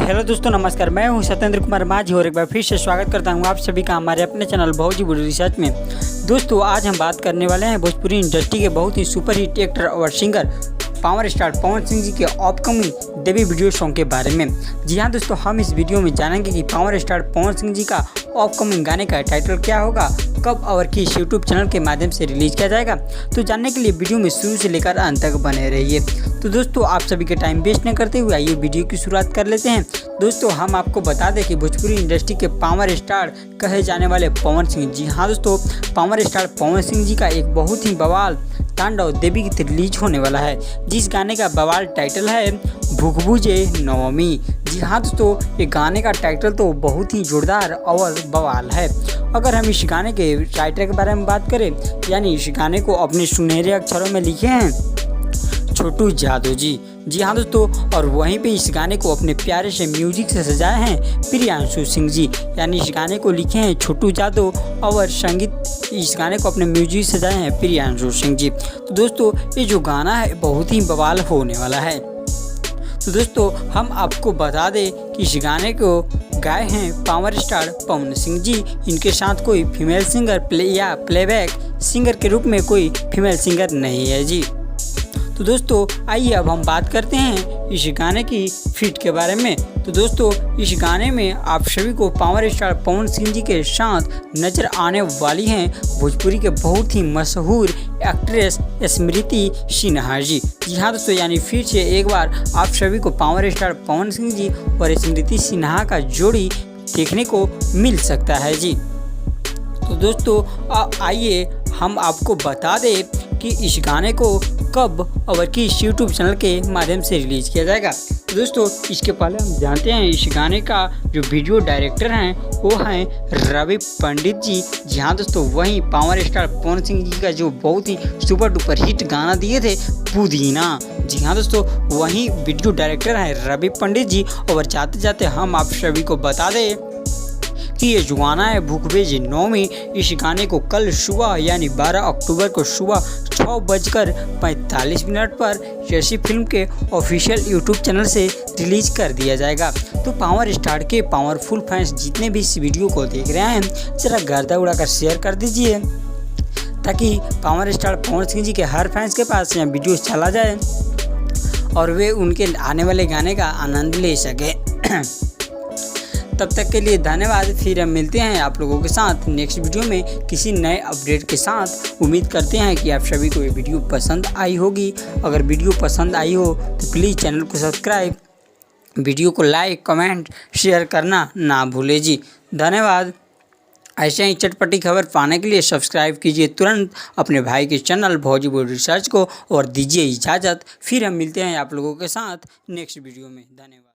Hello दोस्तों, नमस्कार। मैं हूं सत्येंद्र कुमार माझी और एक बार फिर से स्वागत करता हूं आप सभी का हमारे अपने चैनल भोजपुरी रिसर्च में। दोस्तों, आज हम बात करने वाले हैं भोजपुरी इंडस्ट्री के बहुत ही सुपरहिट एक्टर और singer power star Pawan Singh ji के अपकमिंग डेब्यू वीडियो सॉन्ग के बारे में। जी हाँ दोस्तों, हम इस वीडियो में जानेंगे कि पावर स्टार पवन सिंह जी का अपकमिंग गाने का टाइटल क्या होगा, कब और किस यूट्यूब चैनल के माध्यम से रिलीज किया जाएगा। तो जानने के लिए वीडियो में शुरू से लेकर अंत तक बने रहिए। तो दोस्तों, आप सभी के टाइम वेस्ट न करते हुए आइए वीडियो की शुरुआत कर लेते हैं। दोस्तों, हम आपको बता दें कि भोजपुरी इंडस्ट्री के पावर स्टार कहे जाने वाले पवन सिंह जी, हाँ दोस्तों, पावर स्टार पवन सिंह जी का एक बहुत ही बवाल तांडव देवी गीत रिलीज होने वाला है, जिस गाने का बवाल टाइटल है भूखबुझे नवमी। जी हाँ दोस्तों, ये गाने का टाइटल तो बहुत ही जोरदार और बवाल है। अगर हम इस गाने के राइटर के बारे में बात करें, यानी इस गाने को अपने सुनहरे अक्षरों में लिखे हैं छोटू जादव जी। जी हाँ दोस्तों, और वहीं पे इस गाने को अपने प्यारे से म्यूजिक से सजाए हैं प्रियांशु सिंह जी, यानी इस गाने को लिखे हैं छोटू जादव और संगीत इस गाने को अपने म्यूजिक से सजाए हैं प्रियांशु सिंह जी। तो दोस्तों, ये जो गाना है बहुत ही बवाल होने वाला है। तो दोस्तों, हम आपको बता दें कि इस गाने को गाए हैं पावर स्टार पवन सिंह जी। इनके साथ कोई फीमेल सिंगर या प्लेबैक सिंगर के रूप में कोई फीमेल सिंगर नहीं है जी। तो दोस्तों, आइए अब हम बात करते हैं इस गाने की फीट के बारे में। तो दोस्तों, इस गाने में आप सभी को पावर स्टार पवन सिंह जी के साथ नजर आने वाली हैं भोजपुरी के बहुत ही मशहूर एक्ट्रेस स्मृति सिन्हा जी। जी हाँ दोस्तों, यानी फिर से एक बार आप सभी को पावर स्टार पवन सिंह जी और स्मृति सिन्हा का जोड़ी देखने को मिल सकता है जी। तो दोस्तों, आइए हम आपको बता दें कि इस गाने को कब और किस यूट्यूब चैनल के माध्यम से रिलीज किया जाएगा। तो दोस्तों, इसके पहले हम जानते हैं इस गाने का जो वीडियो डायरेक्टर हैं वो हैं रवि पंडित जी। जी हाँ दोस्तों, वहीं पावर स्टार पवन सिंह जी का जो बहुत ही सुपर डुपर हिट गाना दिए थे पुदीना, जी हाँ दोस्तों, वहीं वीडियो डायरेक्टर हैं रवि पंडित जी। और जाते जाते हम आप सभी को बता दें कि ये जो गाना है भूखबुझे नवमी, इस गाने को कल सुबह यानी 12 अक्टूबर को सुबह 6:45 पर जैसी फिल्म के ऑफिशियल यूट्यूब चैनल से रिलीज कर दिया जाएगा। तो पावर स्टार के पावरफुल फैंस जितने भी इस वीडियो को देख रहे हैं, जरा गर्दा उड़ाकर शेयर कर दीजिए ताकि पावर स्टार पवन सिंह जी के हर फैंस के पास यह वीडियो चला जाए और वे उनके आने वाले गाने का आनंद ले सके। तब तक के लिए धन्यवाद। फिर हम मिलते हैं आप लोगों के साथ नेक्स्ट वीडियो में किसी नए अपडेट के साथ। उम्मीद करते हैं कि आप सभी को ये वीडियो पसंद आई होगी। अगर वीडियो पसंद आई हो तो प्लीज़ चैनल को सब्सक्राइब, वीडियो को लाइक, कमेंट, शेयर करना ना भूलें जी। धन्यवाद। ऐसे ही चटपटी खबर पाने के लिए सब्सक्राइब कीजिए तुरंत अपने भाई के चैनल भोजपुरी रिसर्च को और दीजिए इजाज़त। फिर हम मिलते हैं आप लोगों के साथ नेक्स्ट वीडियो में। धन्यवाद।